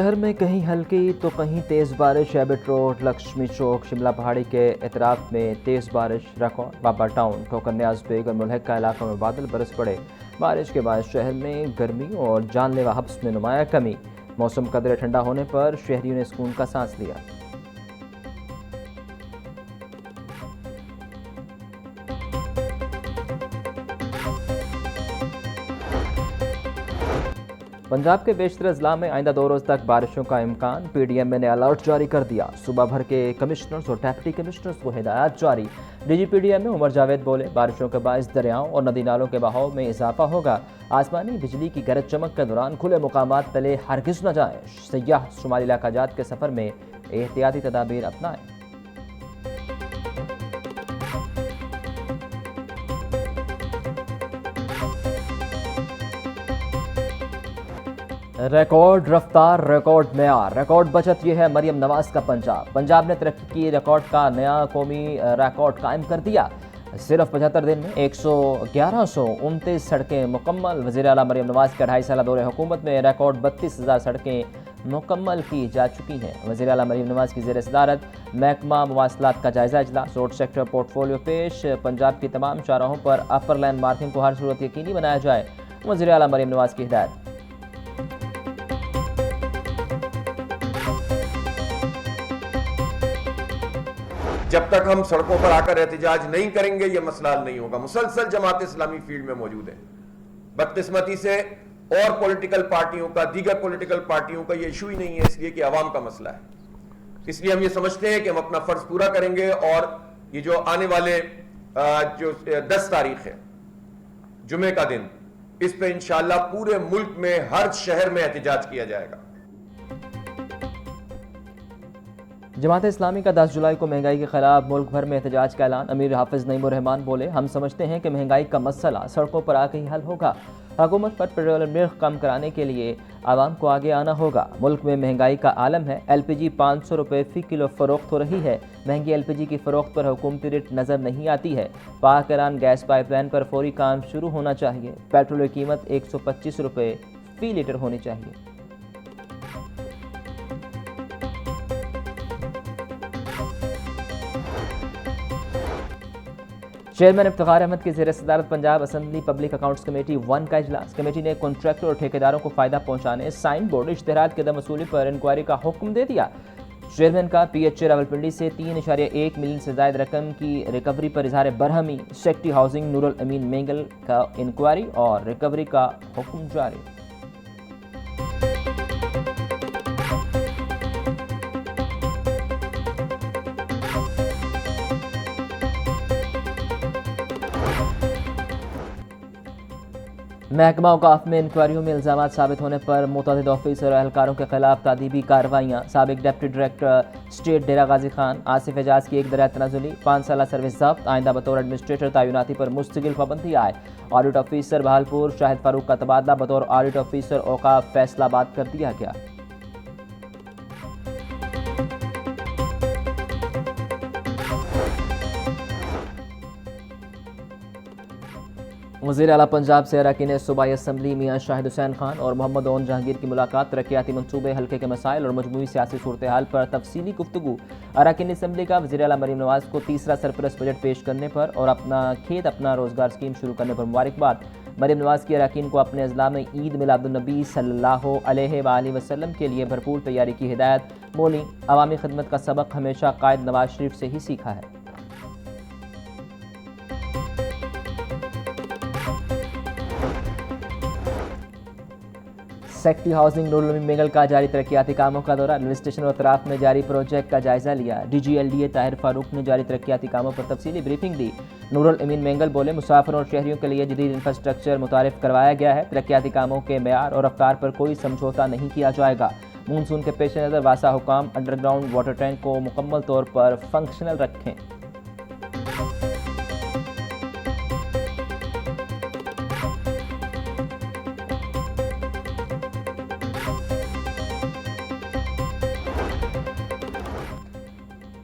शहर में कहीं हल्की तो कहीं तेज़ बारिश। एबिट रोड, लक्ष्मी चौक, शिमला पहाड़ी के एतराफ़ में तेज़ बारिश रिकॉर्ड। बाबा टाउन, ठोकर न्याज बेग और मुल्हका इलाकों में बादल बरस पड़े। बारिश के बाद शहर में गर्मी और जानलेवा हब्स में नुमाया कमी। मौसम कदरे ठंडा होने पर शहरियों ने सुकून का सांस लिया। पंजाब के बेशतर अजला में आइंदा 2 रोज़ तक बारिशों का इम्कान। PDM ने अलर्ट जारी कर दिया। सूबा भर के कमिश्नर्स और डेप्टी कमिश्नर्स को हिदायत जारी। DG PDM में उमर जावेद बोले, बारिशों के बायस दरियाओं और नदी नालों के बहाव में इजाफा होगा। आसमानी बिजली की गरज चमक के दौरान खुले मुकामात तले हरगिज न जाएं। सयाह शुमाली इलाका जात के सफ़र में एहतियाती तदाबीर अपनाएं। रिकॉर्ड रफ्तार, रिकॉर्ड मेयार, रिकॉर्ड बचत, ये है मरियम नवाज का पंजाब ने तरक्की की रिकॉर्ड का नया कौमी रिकॉर्ड कायम कर दिया। सिर्फ 75 दिन में 1129 सड़कें मुकम्मल। वज़ीर आला मरियम नवाज के 2.5 साल दौरे हुकूमत में रिकॉर्ड 32,000 सड़कें मुकम्मल की जा चुकी हैं। वज़ीर आला मरियम नवाज की ज़ेर सदारत महकमा मवासलात का जायज़ा इजलास। रोड सेक्टर पोर्टफोलियो पेश। पंजाब की तमाम शाहराहों पर अपर लाइन मार्किंग को हर सूरत यकीनी बनाया जाए। वज़ीर आला मरियम नवाज की हिदायत। जब तक हम सड़कों पर आकर एहतजाज नहीं करेंगे यह मसला हल नहीं होगा। मुसलसल जमात इस्लामी फील्ड में मौजूद है। बदकिस्मती से और पॉलिटिकल पार्टियों का, दीगर पॉलिटिकल पार्टियों का यह इशू ही नहीं है, इसलिए कि आवाम का मसला है। इसलिए हम ये समझते हैं कि हम अपना फर्ज पूरा करेंगे और ये जो आने वाले जो 10 तारीख है जुमे का दिन, इस पे इंशाअल्लाह पूरे मुल्क में हर शहर में एहतजाज किया जाएगा। जमात इस्लामी का 10 जुलाई को महंगाई के खिलाफ मुल्क भर में एहतजाज का ऐलान। अमीर हाफिज नईमुर रहमान बोले, हम समझते हैं कि महंगाई का मसला सड़कों पर आके ही हल होगा। हुकूमत पर पेट्रोल नर्ख कम कराने के लिए आवाम को आगे आना होगा। मुल्क में महंगाई का आलम है। LPG 500 रुपये फ़ी किलो फ़रोख्त हो रही है। महंगी LPG की फ़रोख्त पर हुकूमती रेट नज़र नहीं आती है। पाक ईरान गैस पाइपलाइन पर फौरी काम शुरू होना चाहिए। पेट्रोल की कीमत 125 रुपये फ़ी लीटर होनी चाहिए। चेयरमैन इफ्तिखार अहमद की ज़ेर सदारत Punjab assembly public accounts committee 1 का इजलास। कमेटी ने कॉन्ट्रैक्टर और ठेकेदारों को फ़ायदा पहुंचाने साइन बोर्ड इश्तहारात की अदम वसूली पर इंक्वायरी का हुक्म दे दिया। चेयरमैन का PHA रावलपिंडी से 3.1 मिलियन से ज़ायद रकम की रिकवरी पर इजहार बरहमी। सेक्रेटरी हाउसिंग नूरुल अमीन मेंगल का इंक्वायरी और रिकवरी का हुक्म जारी। महकमा औकाफ में इंक्वायरियों में इल्ज़ामात साबित होने पर मुतअद्दिद ऑफिसर और एहलकारों के खिलाफ तादीबी कार्रवाइयाँ। साबिक डिप्टी डायरेक्टर स्टेट डेरा गाजी खान आसिफ एजाज की 1 दरिया तनाजुली, 5 साल सर्विस जब्त। आइंदा बतौर एडमिनिस्ट्रेटर तैनाती पर मुस्तकिल पाबंदी आए। ऑडिट ऑफिसर बहालपुर शाहिद फारूक का तबादला बतौर ऑडिट ऑफिसर औकाफ फैसलाबाद कर दिया गया। वज़ीर आला पंजाब से अरकान सूबाई असम्बली मियाँ शाहिद हुसैन खान और मोहम्मद ओन जहांगीर की मुलाकात। तरक्याती मनसूबे, हल्के के मसाइल और मजमूई सियासी सूरत हाल पर तफसीली गुफ्तगू। अरकान असम्बली का वज़ीर आला मरियम नवाज को तीसरा सरपरस्त बजट पेश करने पर और अपना खेत अपना रोजगार स्कीम शुरू करने पर मुबारकबाद। मरियम नवाज की अरकान को अपने अजला में ईद मिलादुन्नबी सल्लल्लाहु अलैहि वसल्लम के लिए भरपूर तैयारी की हिदायत। बोली, अवामी खिदमत का सबक हमेशा कायद नवाज शरीफ से ही सीखा है। सेक्रेटरी हाउसिंग नूरुल अमीन मेंगल का जारी तरक्याती कामों का दौरा। एडमिनिस्ट्रेशन और अतराफ में जारी प्रोजेक्ट का जायजा लिया। DG LDA ताहिर फारूक ने जारी तरक्याती कामों पर तफसीली ब्रीफिंग दी। नूरुल अमीन मेंगल बोले, मुसाफिरों और शहरियों के लिए जदीद इंफ्रास्ट्रक्चर मुतारिफ करवाया गया है। तरक्याती कामों के मेयार और रफ्तार पर कोई समझौता नहीं किया जाएगा। मानसून के पेश नज़र वासा हुकाम अंडरग्राउंड वाटर टैंक को मुकम्मल तौर पर फंक्शनल रखें।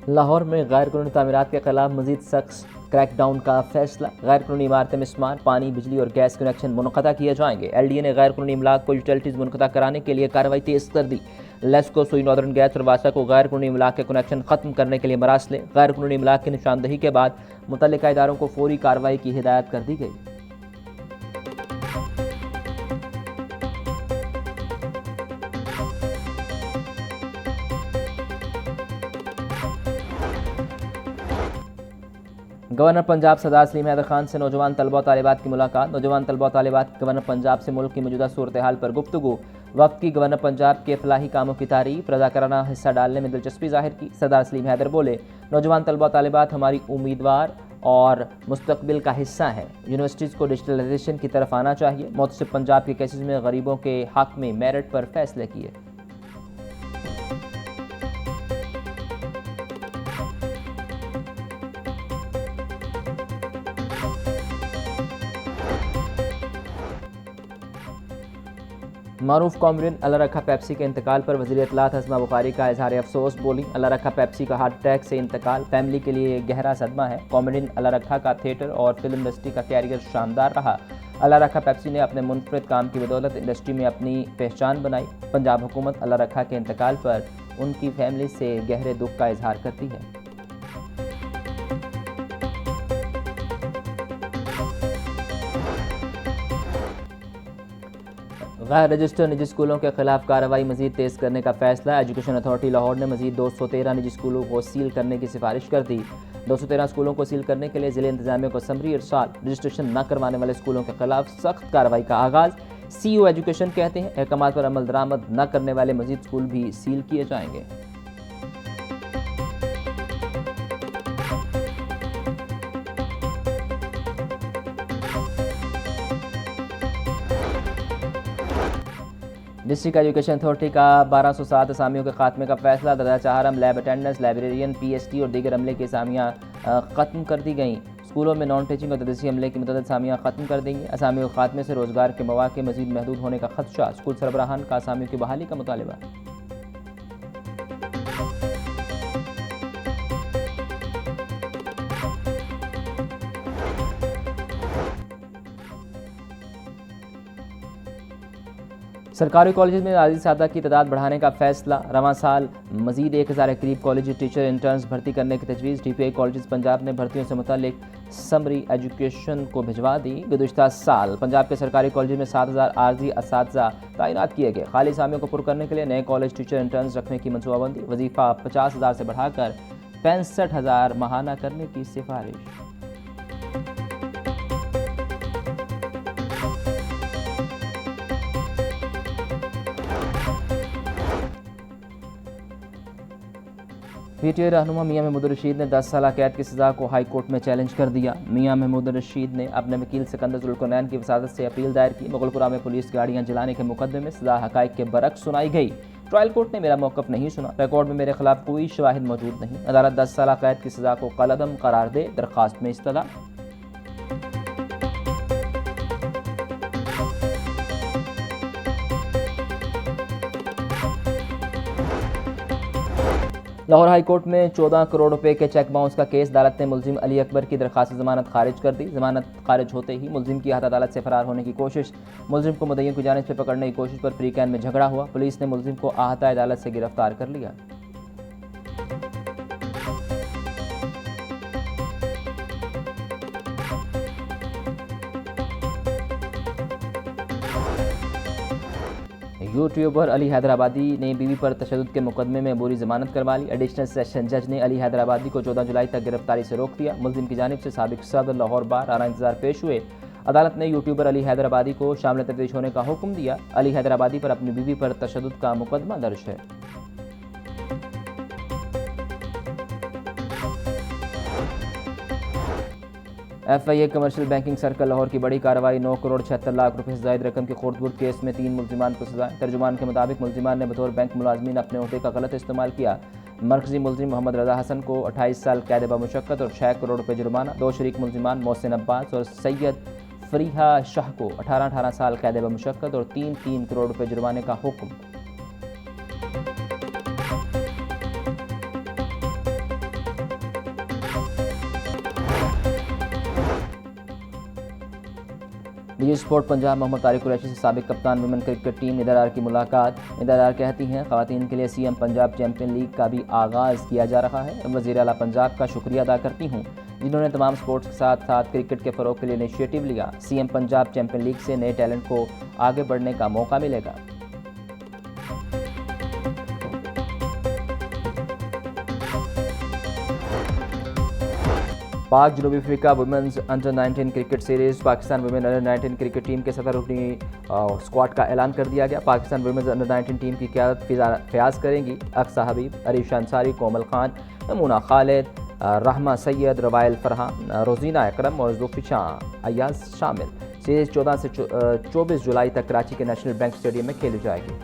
लाहौर में गैर कानूनी तामीरात के खिलाफ मजीद सख्त क्रैकडाउन का फैसला, गैर कानूनी इमारतें मिसमार, पानी, बिजली और गैस कनेक्शन मुनक़ता किए जाएंगे। LDA ने गैर कानूनी इमलाक को यूटिलिटीज़ मुनक़ता कराने के लिए कार्रवाई तेज़ कर दी। लेस्को, सुई नॉर्दर्न गैस और वासा को गैर कानूनी इमलाक के कनेक्शन खत्म करने के लिए मरासले। गैर कानूनी इमलाक की निशानदही के बाद मुतल्लिका इदारों को फौरी कार्रवाई की हिदायत कर दी गई। गवर्नर पंजाब सरदार सलीम हैदर खान से नौजवान तलबा तालिबात की मुलाकात। नौजवान तलबा तालिबात गवर्नर पंजाब से मुल्क की मौजूदा सूरत हाल पर गुफ्तगू। वक्त की गवर्नर पंजाब के फलाही कामों की तारीफ, रज़ाकाराना हिस्सा डालने में दिलचस्पी जाहिर की। सरदार सलीम हैदर बोले, नौजवान तलबा तालिबात हमारी उम्मीदवार और मुस्तकबिल का हिस्सा है। यूनिवर्सिटीज़ को डिजिटलाइजेशन की तरफ आना चाहिए। मोहतसिब पंजाब के केसेस में गरीबों के हक में मेरिट पर फैसले किए। मारूफ कॉमेडियन अल्लाह रखा पेप्सी के इंतकाल पर वज़ीर इत्तलात हस्मा बुखारी का इजहार अफसोस। बोली, अल्लाह रखा पेप्सी का हार्ट अटैक से इंतकाल फैमिली के लिए गहरा सदमा है। कॉमेडियन अल्लाह रखा का थिएटर और फिल्म इंडस्ट्री का कैरियर शानदार रहा। अल्लाह रखा पेप्सी ने अपने मुनफरिद काम की बदौलत इंडस्ट्री में अपनी पहचान बनाई। पंजाब हुकूमत अल्लाह रखा के इंतकाल पर उनकी फैमिली से गहरे दुख का इजहार करती है। गैर रजिस्टर्ड निजी स्कूलों के खिलाफ कार्रवाई मजीद तेज़ करने का फैसला। एजुकेशन अथॉरिटी लाहौर ने मजीद 213 निजी स्कूलों को सील करने की सिफारिश कर दी। 213 स्कूलों को सील करने के लिए ज़िले इंतजामिया को समरी इरसाल। रजिस्ट्रेशन न करवाने वाले स्कूलों के खिलाफ सख्त कार्रवाई का आगाज़। CEO एजुकेशन कहते हैं, अहकामात पर अमल दरामद न करने वाले मजीद स्कूल भी सील किए जाएंगे। डिस्ट्रिक्ट एजुकेशन अथॉरिटी का 1207 असामियों के खात्मे का फैसला। दर्जा चाहरम लैब अटेंडेंट्स, लाइब्रेरियन, PhD और दीगर अमले की असामियाँ ख़त्म कर दी गईं। स्कूलों में नॉन टीचिंग और तदरीसी अमले की मुतअद्दिद असामियाँ ख़त्म कर दी गई। असामियों के खात्मे से रोज़गार के मौक़े मज़ीद महदूद होने का खदशा। स्कूल सरबराहान का असामियों की बहाली का मुतालिबा। सरकारी कॉलेज में आज़ी सादा की तादाद बढ़ाने का फैसला। रवां साल मजीद 1000 के करीब कॉलेज टीचर इंटर्न्स भर्ती करने की तजवीज़। DPI कॉलेज पंजाब ने भर्तियों से मुतालिक समरी एजुकेशन को भिजवा दी। गुज़श्ता साल पंजाब के सरकारी कॉलेज में 7000 आर्जी असातिज़ा तैनात किए गए। खाली असामियों को पुर करने के लिए नए कॉलेज टीचर इंटर्न्स रखने की मनसूबाबंदी। वजीफ़ा 50,000 से बढ़ाकर 65,000 माहाना करने की सिफारिश। PTI रहनुमा मियां महमूद रशीद ने 10 साल कैद की सज़ा को हाई कोर्ट में चैलेंज कर दिया। मियां महमूद रशीद ने अपने वकील सिकंदर जुल्करनैन की वसादत से अपील दायर की। मुगलपुरा में पुलिस गाड़ियां जलाने के मुकदमे में सज़ा हक़ाइक़ के बरक्स सुनाई गई। ट्रायल कोर्ट ने मेरा मौक़िफ़ नहीं सुना। रिकॉर्ड में मेरे खिलाफ कोई शवाहिद मौजूद नहीं। अदालत 10 साल कैद की सज़ा को कलअदम करार दे। दरख्वास्त में इस्तदा। लाहौर हाई कोर्ट में 14 करोड़ रुपए के चेक बाउंस का केस। अदालत ने मुलजिम अली अकबर की दरख्वास्त जमानत खारिज कर दी। जमानत खारिज होते ही मुलजिम की अदालत से फरार होने की कोशिश। मुलजिम को मुद्दईयों की जानिब से पकड़ने की कोशिश पर फ्री कैन में झगड़ा हुआ। पुलिस ने मुलजिम को आहता अदालत से गिरफ्तार कर लिया। यूट्यूबर अली हैदराबादी ने बीवी पर तशद्दुद के मुकदमे में अबूरी जमानत करवा ली। एडिशनल सेशन जज ने अली हैदराबादी को 14 जुलाई तक गिरफ्तारी से रोक दिया। मुलजिम की जानिब से साबिक सदर लाहौर बार राना इंतजार पेश हुए। अदालत ने यूट्यूबर अली हैदराबादी को शामिल तफ्तीश होने का हुक्म दिया। अली हैदराबादी पर अपनी बीवी पर तशद्दुद का मुकदमा दर्ज है। FIA commercial banking circle Lahore की बड़ी कार्रवाई। 9 करोड़ 76 लाख रुपए से ज़ायद रकम के खोर्दबुर्द केस में 3 मुलजिमान को सजाएं। तर्जुमान के मुताबिक मुलजिमान ने बतौर बैंक मुलाजमीन अपने ओहदे का गलत इस्तेमाल किया। मरकजी मुलजिम मोहम्मद रजा हसन को 28 साल कैद बमुशक्कत और 6 करोड़ रुपए जुर्माना। 2 शरीक मुलजिमान मोहसिन अब्बास और सैयद फरीहा शाह को 18 साल कैद बमुशक्कत और 3 करोड़ रुपए जुर्माने का हुक्म। डी स्पोर्ट पंजाब मोहम्मद तारिक कुरैशी से साबिक कप्तान वुमेन क्रिकेट टीम निदार की मुलाकात। निदार कहती हैं ख़वातीन के लिए सीएम पंजाब चैंपियन लीग का भी आगाज़ किया जा रहा है। वज़ीर आला पंजाब का शुक्रिया अदा करती हूँ जिन्होंने तमाम स्पोर्ट्स के साथ साथ क्रिकेट के फ़रोग़ के लिए इनिशिएटिव लिया। सीएम पंजाब चैंपियन लीग से नए टैलेंट को आगे बढ़ने का मौका मिलेगा। पाक जनूबी Africa women's under 19 cricket series. Pakistan women under 19 cricket team के 17 रुकनी स्क्वाड का ऐलान कर दिया गया। पाकिस्तान वुमेन्स अंडर 19 टीम की क़यादत फ़याज़ करेंगी। अक्सा हबीब, अरीशा अंसारी, कोमल खान, नमूना खालिद, रहमा सैयद, रवाइल फरहान, रोजीना अकरम और जुल्फ़िशा अयाज शामिल। सीरीज़ 14 से 24 जुलाई तक कराची के नेशनल बैंक स्टेडियम में खेली जाएगी।